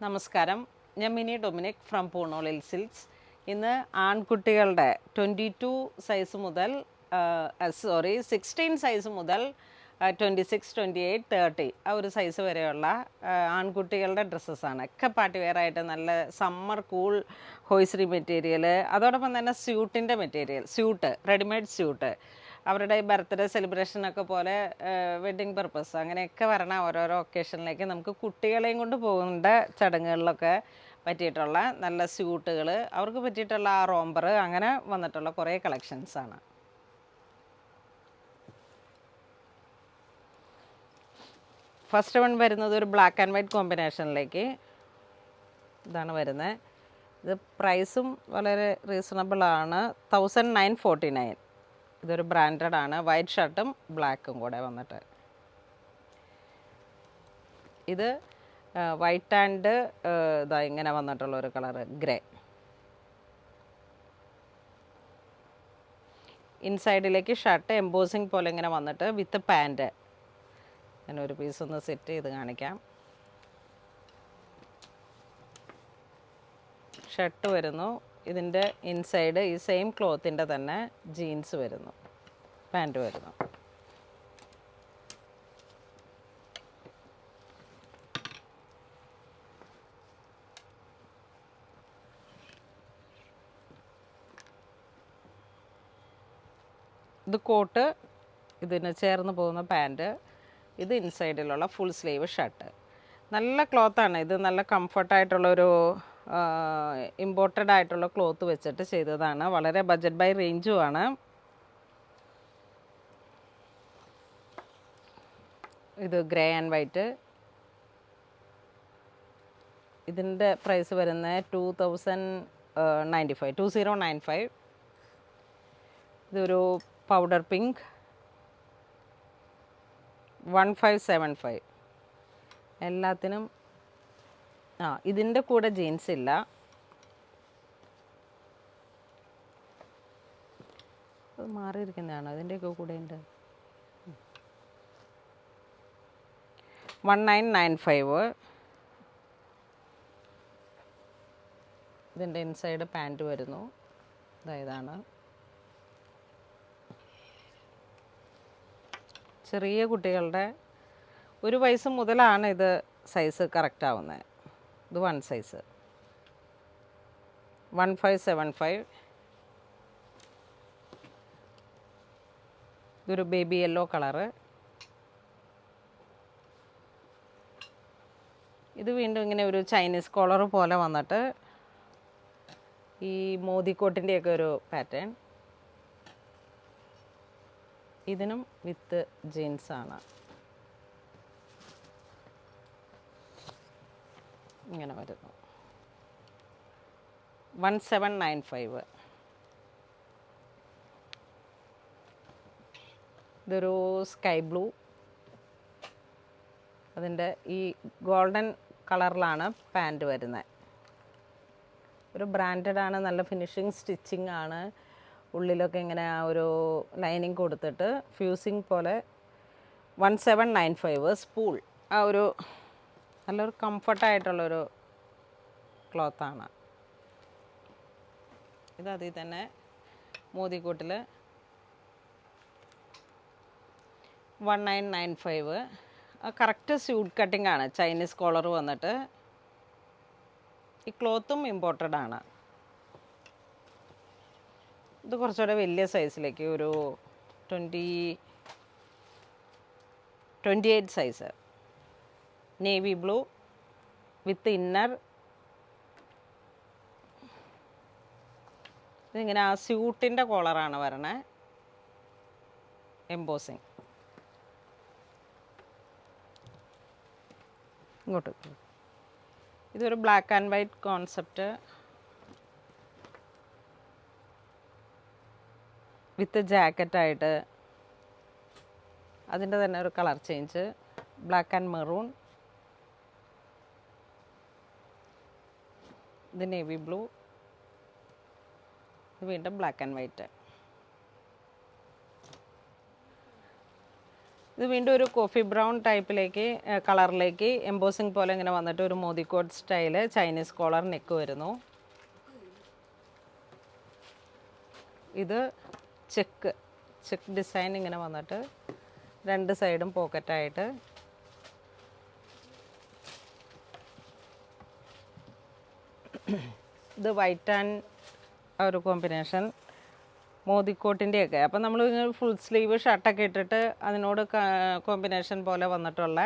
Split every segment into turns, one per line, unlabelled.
നമസ്കാരം, ഞാൻ mini Dominic from പൂണോളിൽ silks. ഇന്ന് ആൺകുട്ടികളുടെ 22 സൈസ് മുതൽ 16 സൈസ് മുതൽ 26, 28, 30 ആ ഒരു സൈസ് വരെയുള്ള ആൺകുട്ടികളുടെ ഡ്രസ്സസ്സാണ്. ഒക്കെ പാർട്ടി വെയർ ആയിട്ട് നല്ല സമ്മർ കൂൾ ഹോയ്സറി മെറ്റീരിയൽ, അതോടൊപ്പം തന്നെ സ്യൂട്ടിൻ്റെ മെറ്റീരിയൽ, റെഡിമെയ്ഡ് സ്യൂട്ട് അവരുടെ ബർത്ത്ഡേ സെലിബ്രേഷനൊക്കെ പോലെ വെഡ്ഡിങ് പർപ്പസ് അങ്ങനെയൊക്കെ വരണ ഓരോരോ ഒക്കേഷനിലേക്ക് നമുക്ക് കുട്ടികളെയും കൊണ്ട് പോകേണ്ട ചടങ്ങുകളിലൊക്കെ പറ്റിയിട്ടുള്ള നല്ല സ്യൂട്ടുകൾ, അവർക്ക് പറ്റിയിട്ടുള്ള ആ റോംബർ അങ്ങനെ വന്നിട്ടുള്ള കുറേ കളക്ഷൻസാണ്. ഫസ്റ്റ് വൺ വരുന്നത് ഒരു ബ്ലാക്ക് ആൻഡ് വൈറ്റ് കോമ്പിനേഷനിലേക്ക് ഇതാണ് വരുന്നത്. ഇത് പ്രൈസും വളരെ റീസണബിളാണ്, 1949. ഇതൊരു ബ്രാൻഡഡ് ആണ്, വൈറ്റ് ഷർട്ടും ബ്ലാക്കും കൂടെ വന്നിട്ട്. ഇത് വൈറ്റ് ആൻഡ് ഇതാ ഇങ്ങനെ വന്നിട്ടുള്ളൊരു കളറ് ഗ്രേ. ഇൻസൈഡിലേക്ക് ഷർട്ട് എംബോസിങ് പോലെ ഇങ്ങനെ വന്നിട്ട് വിത്ത് പാൻറ്റ്. ഞാൻ ഒരു പീസ് ഒന്ന് സെറ്റ് ചെയ്ത് കാണിക്കാം. ഷർട്ട് വരുന്നു, ഇതിൻ്റെ ഇൻസൈഡ് ഈ സെയിം ക്ലോത്തിൻ്റെ തന്നെ ജീൻസ് വരുന്നു, പാൻറ്റ് വരുന്നു. ഇത് കോട്ട്, ഇതിന് ചേർന്ന് പോകുന്ന പാൻറ്റ്, ഇത് ഇൻസൈഡിലുള്ള ഫുൾ സ്ലീവ് ഷർട്ട്. നല്ല ക്ലോത്താണ് ഇത്, നല്ല കംഫർട്ടായിട്ടുള്ളൊരു ഇമ്പോർട്ടഡ് ആയിട്ടുള്ള ക്ലോത്ത് വെച്ചിട്ട് ചെയ്തതാണ്. വളരെ ബഡ്ജറ്റ് ബൈ റേഞ്ചുമാണ്. ഇത് ഗ്രേ ആൻഡ് വൈറ്റ്. ഇതിൻ്റെ പ്രൈസ് വരുന്നത് 2095. ഇതൊരു പൗഡർ പിങ്ക്, 1575. എല്ലാത്തിനും ഇതിൻ്റെ കൂടെ ജീൻസ് ഇല്ല. അത് മാറിയിരിക്കുന്നതാണോ? ഇതിൻ്റെയൊക്കെ കൂടെ ഉണ്ട്. 1995. ഇതിൻ്റെ ഇൻസൈഡ് പാൻറ്റ് വരുന്നു, ഇതാണ്. ചെറിയ കുട്ടികളുടെ 1 വയസ്സ് മുതലാണ് ഇത് സൈസ് കറക്റ്റ് ആവുന്നത്. ഇത് 1 സൈസ്, 1575. ഇതൊരു ബേബി യെല്ലോ കളറ്. ഇത് വീണ്ടും ഇങ്ങനെ ഒരു ചൈനീസ് കോളർ പോലെ വന്നിട്ട് ഈ മോദിക്കോട്ടിൻ്റെയൊക്കെ ഒരു പാറ്റേൺ. ഇതിനും വിത്ത് ജീൻസാണ്, ഇങ്ങനെ വരുന്നു. 1795. ഇതൊരു സ്കൈ ബ്ലൂ, അതിൻ്റെ ഈ ഗോൾഡൻ കളറിലാണ് പാൻറ്റ് വരുന്നത്. ഒരു ബ്രാൻഡഡാണ്, നല്ല ഫിനിഷിങ് സ്റ്റിച്ചിങ് ആണ്. ഉള്ളിലൊക്കെ ഇങ്ങനെ ആ ഒരു ലൈനിങ് കൊടുത്തിട്ട് ഫ്യൂസിങ് പോലെ. 1795 സ്പൂൾ. ആ ഒരു നല്ലൊരു കംഫർട്ടായിട്ടുള്ളൊരു ക്ലോത്താണ്. ഇത് അതിൽ തന്നെ മോദിക്കോട്ടിൽ 1995. കറക്റ്റ് സ്യൂട്ട് കട്ടിംഗ് ആണ്, ചൈനീസ് കോളർ വന്നിട്ട്. ഈ ക്ലോത്തും ഇമ്പോർട്ടഡ് ആണ്. ഇത് കുറച്ചുകൂടെ വലിയ സൈസിലേക്ക്, ഒരു 28 സൈസ്. നേവി ബ്ലൂ വിത്ത് ഇന്നർ. ഇതിങ്ങനെ ആ സ്യൂട്ടിൻ്റെ കോളറാണ് വരണേ, എംബോസിങ്. ഇങ്ങോട്ട് ഇതൊരു ബ്ലാക്ക് ആൻഡ് വൈറ്റ് കോൺസെപ്റ്റ് വിത്ത് ജാക്കറ്റായിട്ട്. അതിൻ്റെ തന്നെ ഒരു colour change, black and maroon. ഇത് നേവി ബ്ലൂ, ഇത് വീണ്ടും ബ്ലാക്ക് ആൻഡ് വൈറ്റ്. ഇത് വീണ്ടും ഒരു കോഫി ബ്രൗൺ ടൈപ്പിലേക്ക് കളറിലേക്ക് എംബോസിങ് പോലെ ഇങ്ങനെ വന്നിട്ട് ഒരു മോദിക്കോട്ട് സ്റ്റൈല് ചൈനീസ് കോളർ നെക്ക് വരുന്നു. ഇത് ചെക്ക് ഡിസൈൻ ഇങ്ങനെ വന്നിട്ട് 2 സൈഡും പോക്കറ്റായിട്ട് ഇത് വൈറ്റ് ആൻഡ് ഒരു കോമ്പിനേഷൻ മോദിക്കോട്ടിൻ്റെയൊക്കെ. അപ്പം നമ്മൾ ഫുൾ സ്ലീവ് ഷർട്ടൊക്കെ ഇട്ടിട്ട് അതിനോട് കോമ്പിനേഷൻ പോലെ വന്നിട്ടുള്ള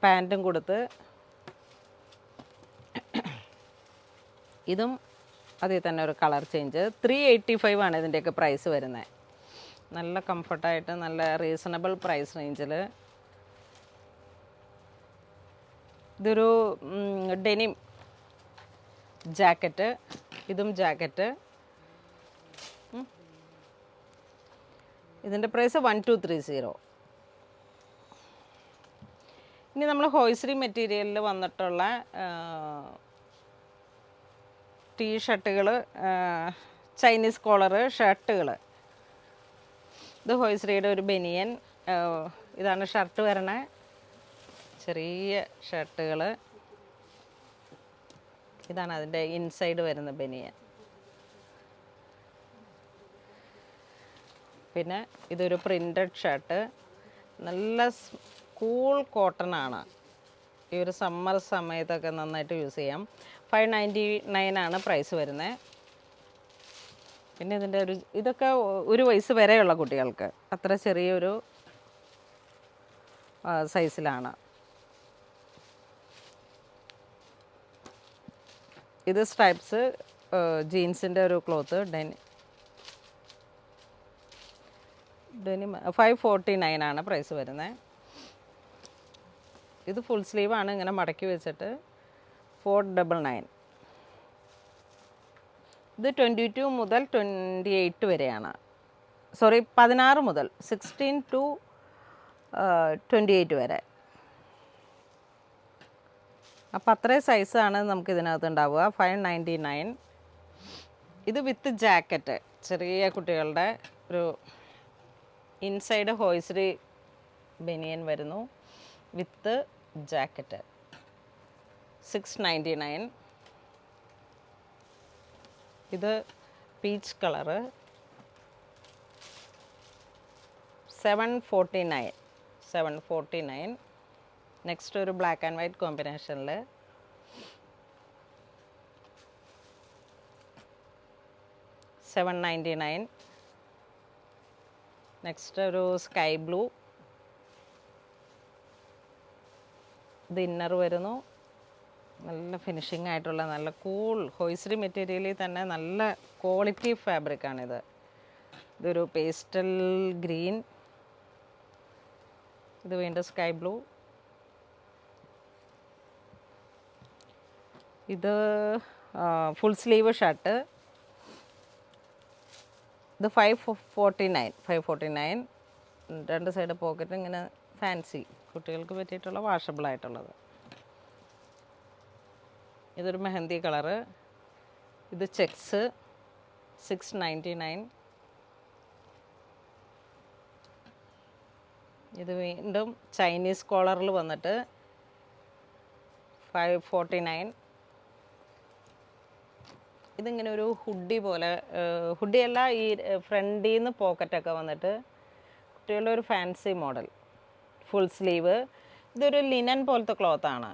പാൻറ്റും കൊടുത്ത് ഇതും അതിൽ തന്നെ ഒരു കളർ ചേഞ്ച്. 385 ആണ് ഇതിൻ്റെയൊക്കെ പ്രൈസ് വരുന്നത്. നല്ല കംഫർട്ടായിട്ട് നല്ല റീസണബിൾ പ്രൈസ് റേഞ്ചിൽ. ഇതൊരു ഡെനിം ജാക്കറ്റ്, ഇതും ജാക്കറ്റ്. ഇതിൻ്റെ പ്രൈസ് 1230. ഇനി നമ്മൾ ഹോയ്സറി മെറ്റീരിയലിൽ വന്നിട്ടുള്ള ടീഷർട്ടുകൾ, ചൈനീസ് കോളറ് ഷർട്ടുകൾ. ഇത് ഹോയ്സറിയുടെ ഒരു ബനിയൻ. ഇതാണ് ഷർട്ട് വരണേ, ചെറിയ ഷർട്ടുകൾ. ഇതാണ് അതിൻ്റെ ഇൻസൈഡ് വരുന്ന ബനിയൻ. പിന്നെ ഇതൊരു പ്രിൻ്റഡ് ഷർട്ട്, നല്ല കൂൾ കോട്ടൺ ആണ്. ഈ ഒരു സമ്മർ സമയത്തൊക്കെ നന്നായിട്ട് യൂസ് ചെയ്യാം. 599 ആണ് പ്രൈസ് വരുന്നത്. പിന്നെ ഇതിൻ്റെ ഇതൊക്കെ 1 വയസ്സ് വരെയുള്ള കുട്ടികൾക്ക്, അത്ര ചെറിയൊരു സൈസിലാണ്. ഇത് സ്ട്രൈപ്സ് ജീൻസിൻ്റെ ഒരു ക്ലോത്ത്, ഡെനിം 549 ആണ് പ്രൈസ് വരുന്നത്. ഇത് ഫുൾ സ്ലീവാണ്, ഇങ്ങനെ മടക്കി വെച്ചിട്ട് 499. ഇത് 22 മുതൽ 28 വരെയാണ്. 16 മുതൽ 16 to 28 വരെ. അപ്പം അത്രയും സൈസാണ് നമുക്ക് ഇതിനകത്ത് ഉണ്ടാവുക. 599. ഇത് വിത്ത് ജാക്കറ്റ്, ചെറിയ കുട്ടികളുടെ ഒരു ഇൻസൈഡ് ഹോയ്സറി ബനിയൻ വരുന്നു വിത്ത് ജാക്കറ്റ്. 699. ഇത് പീച്ച് കളറ് 749. നെക്സ്റ്റ് ഒരു ബ്ലാക്ക് ആൻഡ് വൈറ്റ് കോമ്പിനേഷനിൽ $799. നെക്സ്റ്റ് ഒരു സ്കൈ ബ്ലൂ. ഇത് ഇന്നർ വരുന്നു, നല്ല ഫിനിഷിംഗ് ആയിട്ടുള്ള നല്ല കൂൾ ഹോയ്സറി മെറ്റീരിയലിൽ തന്നെ നല്ല ക്വാളിറ്റി ഫാബ്രിക്കാണിത്. ഇതൊരു പേസ്റ്റൽ ഗ്രീൻ. ഇത് വീണ്ടും സ്കൈ ബ്ലൂ. ഇത് ഫുൾ സ്ലീവ് ഷർട്ട്. ഇത് 549. 2 സൈഡ് പോക്കറ്റ് ഇങ്ങനെ ഫാൻസി കുട്ടികൾക്ക് പറ്റിയിട്ടുള്ള വാഷബിളായിട്ടുള്ളത്. ഇതൊരു മെഹന്തി കളറ്. ഇത് ചെക്സ് 699. ഇത് വീണ്ടും ചൈനീസ് കോളറിൽ വന്നിട്ട് 549. ഇതിങ്ങനെ ഒരു ഹുഡി പോലെ, ഹുഡിയല്ല, ഈ ഫ്രണ്ടിൽ നിന്ന് പോക്കറ്റൊക്കെ വന്നിട്ട് കുട്ടികളുടെ ഒരു ഫാൻസി മോഡൽ. Full sleeve. ഇതൊരു ലിനൻ പോലത്തെ ക്ലോത്താണ്.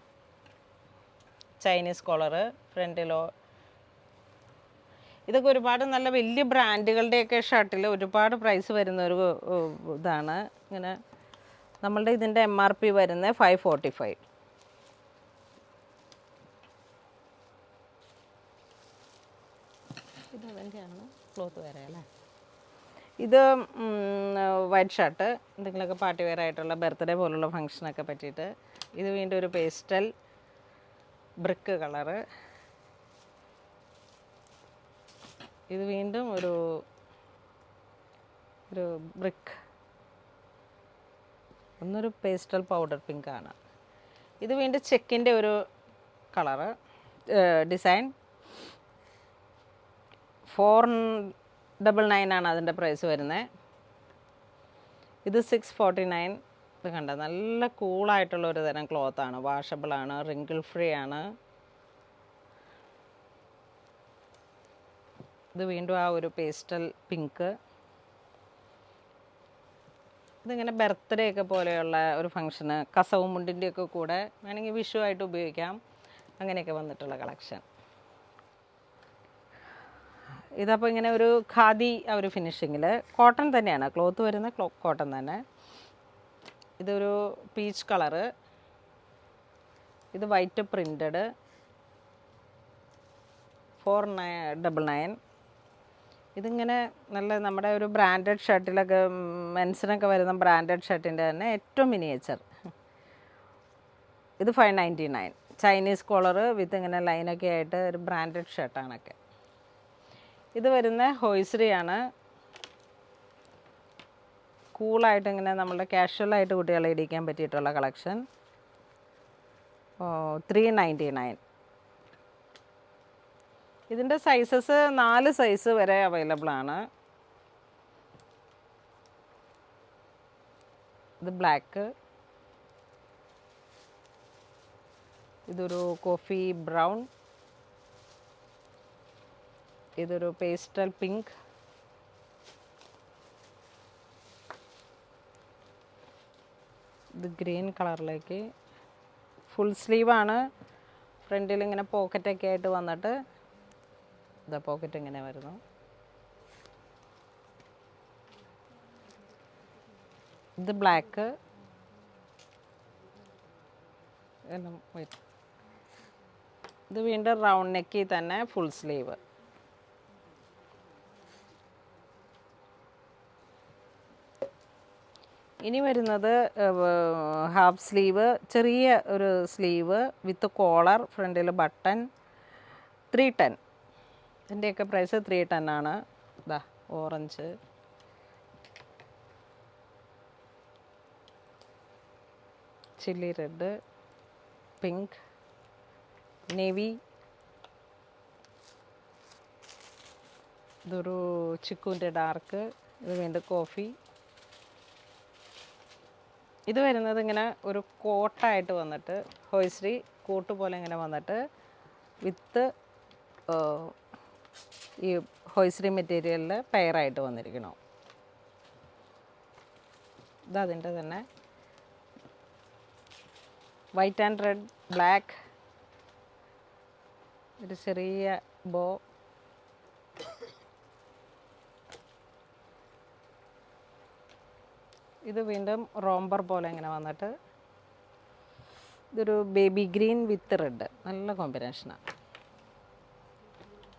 Chinese collar ഫ്രണ്ടിലോ. ഇതൊക്കെ ഒരുപാട് നല്ല വലിയ ബ്രാൻഡുകളുടെയൊക്കെ ഷർട്ടിൽ ഒരുപാട് പ്രൈസ് വരുന്ന ഒരു ഇതാണ്. ഇങ്ങനെ നമ്മളുടെ ഇതിൻ്റെ MRP വരുന്നത് 545. ഇതതിൻ്റെയാണ് ക്ലോത്ത് വരെ അല്ലേ. ഇത് വൈറ്റ് ഷർട്ട്, എന്തെങ്കിലുമൊക്കെ പാർട്ടി വെയർ ആയിട്ടുള്ള ബർത്ത്ഡേ പോലുള്ള ഫങ്ഷനൊക്കെ പറ്റിയിട്ട്. ഇത് വീണ്ടും ഒരു പേസ്റ്റൽ ബ്രിക്ക് കളറ്. ഇത് വീണ്ടും ഒരു ബ്രിക്ക്, ഒന്നൊരു പേസ്റ്റൽ പൗഡർ പിങ്ക് ആണ്. ഇത് വീണ്ടും ചെക്കിൻ്റെ ഒരു കളറ് ഡിസൈൻ. 499 ആണ് അതിൻ്റെ പ്രൈസ് വരുന്നത്. ഇത് 649. ഇത് കണ്ട നല്ല കൂളായിട്ടുള്ള ഒരു തരം ക്ലോത്താണ്, വാഷബിളാണ്, റിങ്കിൾ ഫ്രീ ആണ്. ഇത് വീണ്ടും ആ ഒരു പേസ്റ്റൽ പിങ്ക്. ഇതിങ്ങനെ ബർത്ത്ഡേ ഒക്കെ പോലെയുള്ള ഒരു ഫങ്ഷന്, കസവും മുണ്ടിൻ്റെയൊക്കെ കൂടെ വേണമെങ്കിൽ വിഷു ആയിട്ട് ഉപയോഗിക്കാം. അങ്ങനെയൊക്കെ വന്നിട്ടുള്ള കളക്ഷൻ. ഇതപ്പോൾ ഇങ്ങനെ ഒരു ഖാദി ആ ഒരു ഫിനിഷിങ്ങിൽ, കോട്ടൺ തന്നെയാണ് ക്ലോത്ത് വരുന്ന, കോട്ടൺ തന്നെ. ഇതൊരു പീച്ച് കളറ്, ഇത് വൈറ്റ് പ്രിൻറ്റഡ്, 499. ഇതിങ്ങനെ നല്ല നമ്മുടെ ഒരു ബ്രാൻഡഡ് ഷർട്ടിലൊക്കെ, മെൻസിനൊക്കെ വരുന്ന ബ്രാൻഡഡ് ഷർട്ടിൻ്റെ തന്നെ ഏറ്റവും മിനിയേച്ചർ. ഇത് 599. ചൈനീസ് കോളറ് വിത്ത് ഇങ്ങനെ ലൈനൊക്കെ ആയിട്ട് ഒരു ബ്രാൻഡഡ് ഷർട്ടാണൊക്കെ. ഇത് വരുന്ന ഹോയ്സറിയാണ്. കൂളായിട്ട് ഇങ്ങനെ നമ്മളുടെ കാഷ്വലായിട്ട് കുട്ടികളെ ഇടിക്കാൻ പറ്റിയിട്ടുള്ള കളക്ഷൻ. 399. ഇതിൻ്റെ സൈസസ് 4 സൈസ് വരെ അവൈലബിൾ ആണ്. ഇത് ബ്ലാക്ക്, ഇതൊരു കോഫി ബ്രൗൺ, ഇതൊരു പേസ്റ്റൽ പിങ്ക്, ഇത് ഗ്രീൻ കളറിലേക്ക്. ഫുൾ സ്ലീവാണ്, ഫ്രണ്ടിൽ ഇങ്ങനെ പോക്കറ്റൊക്കെ ആയിട്ട് വന്നിട്ട്, ഇതാ പോക്കറ്റ് ഇങ്ങനെ വരുന്നു. ഇത് ബ്ലാക്ക്, ഇത് വീണ്ടും റൗണ്ട് നെക്കിൽ തന്നെ ഫുൾ സ്ലീവ്. ഇനി വരുന്നത് ഹാഫ് സ്ലീവ്, ചെറിയ ഒരു സ്ലീവ് വിത്ത് കോളർ, ഫ്രണ്ടിൽ ബട്ടൺ. 310. ഇതിൻ്റെയൊക്കെ പ്രൈസ് 310 ആണ്. ഇതാ orange, chilli red, pink, navy, ഇതൊരു ചിക്കുവിൻ്റെ ഡാർക്ക്, ഇത് വീണ്ടും കോഫി. ഇത് വരുന്നത് ഇങ്ങനെ ഒരു കോട്ടായിട്ട് വന്നിട്ട്, ഹോയ്സറി കോട്ട് പോലെ ഇങ്ങനെ വന്നിട്ട് വിത്ത് ഈ ഹോയ്സറി മെറ്റീരിയലിൽ പെയറായിട്ട് വന്നിരിക്കണം. ഇതതിൻ്റെ തന്നെ വൈറ്റ് ആൻഡ് റെഡ്, ബ്ലാക്ക്, ഒരു ചെറിയ ബോ. ഇത് വീണ്ടും റോംബർ പോലെ ഇങ്ങനെ വന്നിട്ട്, ഇതൊരു ബേബി ഗ്രീൻ വിത്ത് റെഡ്, നല്ല കോമ്പിനേഷനാണ്.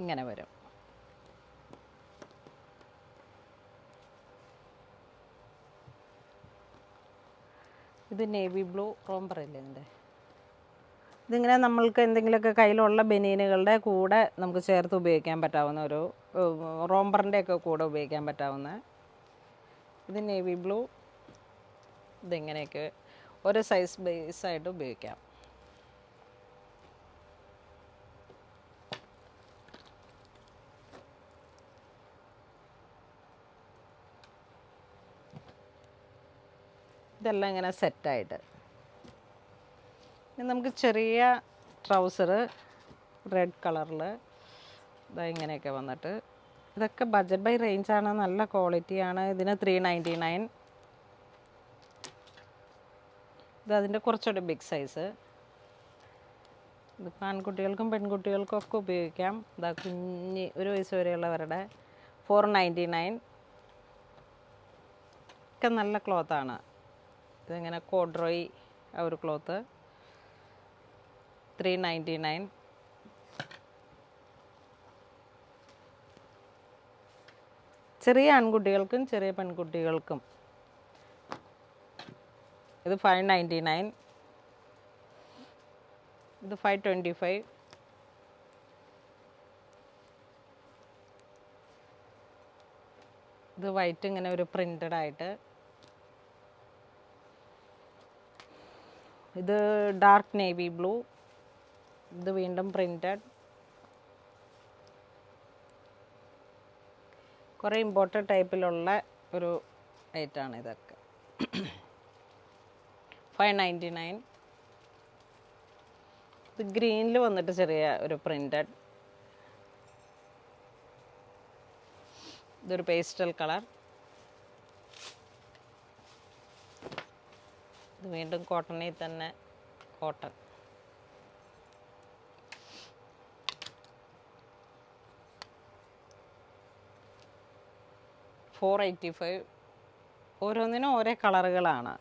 ഇങ്ങനെ വരും. ഇത് നേവി ബ്ലൂ റോംബർ അല്ലേ ഇതിൻ്റെ. ഇതിങ്ങനെ നമ്മൾക്ക് എന്തെങ്കിലുമൊക്കെ കയ്യിലുള്ള ബനിയനുകളുടെ കൂടെ നമുക്ക് ചേർത്ത് ഉപയോഗിക്കാൻ പറ്റാവുന്ന ഒരു റോംബറിൻ്റെയൊക്കെ കൂടെ ഉപയോഗിക്കാൻ പറ്റാവുന്ന. ഇത് നേവി ബ്ലൂ. ഇതിങ്ങനെയൊക്കെ ഒരു സൈസ് ബേസായിട്ട് ഉപയോഗിക്കാം. ഇതെല്ലാം ഇങ്ങനെ സെറ്റായിട്ട്. ഇനി നമുക്ക് ചെറിയ ട്രൗസർ റെഡ് കളറിൽ ഇതാ ഇങ്ങനെയൊക്കെ വന്നിട്ട്, ഇതൊക്കെ ബഡ്ജറ്റ് ബൈ റേഞ്ചാണ്, നല്ല ക്വാളിറ്റിയാണ്. ഇതിന് 399. ഇത് അതിൻ്റെ കുറച്ചുകൂടി ബിഗ് സൈസ്. ഇതിപ്പോൾ ആൺകുട്ടികൾക്കും പെൺകുട്ടികൾക്കും ഒക്കെ ഉപയോഗിക്കാം. ഇതാ കുഞ്ഞ് 1 വയസ്സ് വരെയുള്ളവരുടെ 499. ഒക്കെ നല്ല ക്ലോത്താണ്. ഇതിങ്ങനെ കോഡ്രോയി ആ ഒരു ക്ലോത്ത് 399. ചെറിയ ആൺകുട്ടികൾക്കും ചെറിയ പെൺകുട്ടികൾക്കും. ഇത് 599. ഇത് 525. ഇത് വൈറ്റ് ഇങ്ങനെ ഒരു പ്രിൻ്റഡ് ആയിട്ട്. ഇത് ഡാർക്ക് നേവി ബ്ലൂ, ഇത് വീണ്ടും പ്രിൻ്റഡ്. കുറേ ഇമ്പോർട്ടഡ് ടൈപ്പിലുള്ള ഒരു ഐറ്റമാണ് ഇതൊക്കെ. 599. ഇത് ഗ്രീനിൽ വന്നിട്ട് ചെറിയ ഒരു പ്രിൻറ്റഡ്, ഇതൊരു പേസ്റ്റൽ കളർ. ഇത് വീണ്ടും കോട്ടണിൽ തന്നെ, കോട്ടൺ. $485. ഓരോന്നിനും ഓരോ കളറുകളാണ്.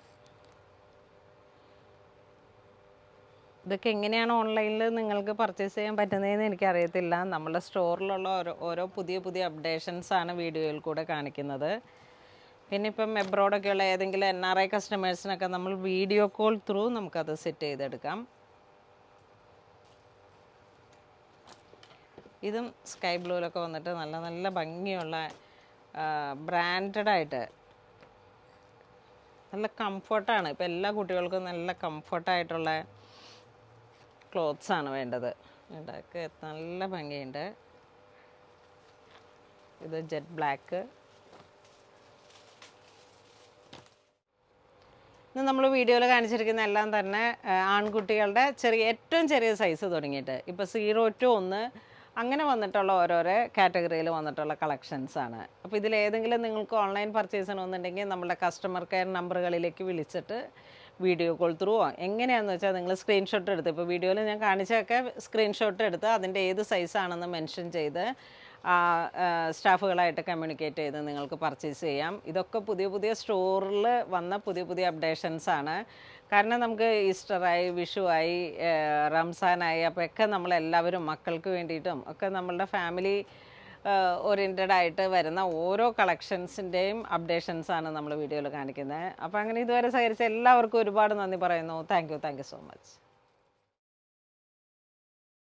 ഇതൊക്കെ എങ്ങനെയാണ് ഓൺലൈനിൽ നിങ്ങൾക്ക് പർച്ചേസ് ചെയ്യാൻ പറ്റുന്നതെന്ന് എനിക്കറിയത്തില്ല. നമ്മുടെ സ്റ്റോറിലുള്ള ഓരോ പുതിയ അപ്ഡേഷൻസാണ് വീഡിയോയിൽ കൂടെ കാണിക്കുന്നത്. പിന്നെ ഇപ്പം എബ്രോഡൊക്കെയുള്ള ഏതെങ്കിലും NRI കസ്റ്റമേഴ്സിനൊക്കെ നമ്മൾ വീഡിയോ കോൾ ത്രൂ നമുക്കത് സെറ്റ് ചെയ്തെടുക്കാം. ഇതും സ്കൈ ബ്ലൂവിലൊക്കെ വന്നിട്ട് നല്ല ഭംഗിയുള്ള ബ്രാൻഡഡായിട്ട് നല്ല കംഫർട്ടാണ്. ഇപ്പം എല്ലാ കുട്ടികൾക്കും നല്ല കംഫർട്ടായിട്ടുള്ള ക്ലോത്ത്സാണ് വേണ്ടത്. ഇതൊക്കെ നല്ല ഭംഗിയുണ്ട്. ഇത് ജെറ്റ് ബ്ലാക്ക്. ഇന്ന് നമ്മൾ വീഡിയോയിൽ കാണിച്ചിരിക്കുന്ന എല്ലാം തന്നെ ആൺകുട്ടികളുടെ ഏറ്റവും ചെറിയ സൈസ് തുടങ്ങിയിട്ട് ഇപ്പോൾ 0 to 1 അങ്ങനെ വന്നിട്ടുള്ള ഓരോരോ കാറ്റഗറിയിൽ വന്നിട്ടുള്ള കളക്ഷൻസാണ്. അപ്പോൾ ഇതിലേതെങ്കിലും നിങ്ങൾക്ക് ഓൺലൈൻ പർച്ചേസ് ചെയ്യണമെന്നുണ്ടെങ്കിൽ നമ്മുടെ കസ്റ്റമർ കെയർ നമ്പറുകളിലേക്ക് വിളിച്ചിട്ട് വീഡിയോ കോൾ ത്രൂ എങ്ങനെയാണെന്ന് വെച്ചാൽ നിങ്ങൾ സ്ക്രീൻഷോട്ട് എടുത്ത്, ഇപ്പോൾ വീഡിയോയിൽ ഞാൻ കാണിച്ചതൊക്കെ സ്ക്രീൻഷോട്ട് എടുത്ത് അതിൻ്റെ ഏത് സൈസാണെന്ന് മെൻഷൻ ചെയ്ത് സ്റ്റാഫുകളായിട്ട് കമ്മ്യൂണിക്കേറ്റ് ചെയ്ത് നിങ്ങൾക്ക് പർച്ചേസ് ചെയ്യാം. ഇതൊക്കെ പുതിയ സ്റ്റോറിൽ വന്ന പുതിയ അപ്ഡേഷൻസാണ്. കാരണം നമുക്ക് ഈസ്റ്ററായി, വിഷുവായി, റംസാനായി, അപ്പോൾ ഒക്കെ നമ്മളെല്ലാവരും മക്കൾക്ക് വേണ്ടിയിട്ടും ഒക്കെ നമ്മളുടെ ഫാമിലി ഓറിയൻറ്റഡ് ആയിട്ട് വരുന്ന ഓരോ കളക്ഷൻസിൻ്റെയും അപ്ഡേഷൻസാണ് നമ്മൾ വീഡിയോയിൽ കാണിക്കുന്നത്. അപ്പോൾ അങ്ങനെ ഇതുവരെ സഹകരിച്ച എല്ലാവർക്കും ഒരുപാട് നന്ദി പറയുന്നു. Thank you so much.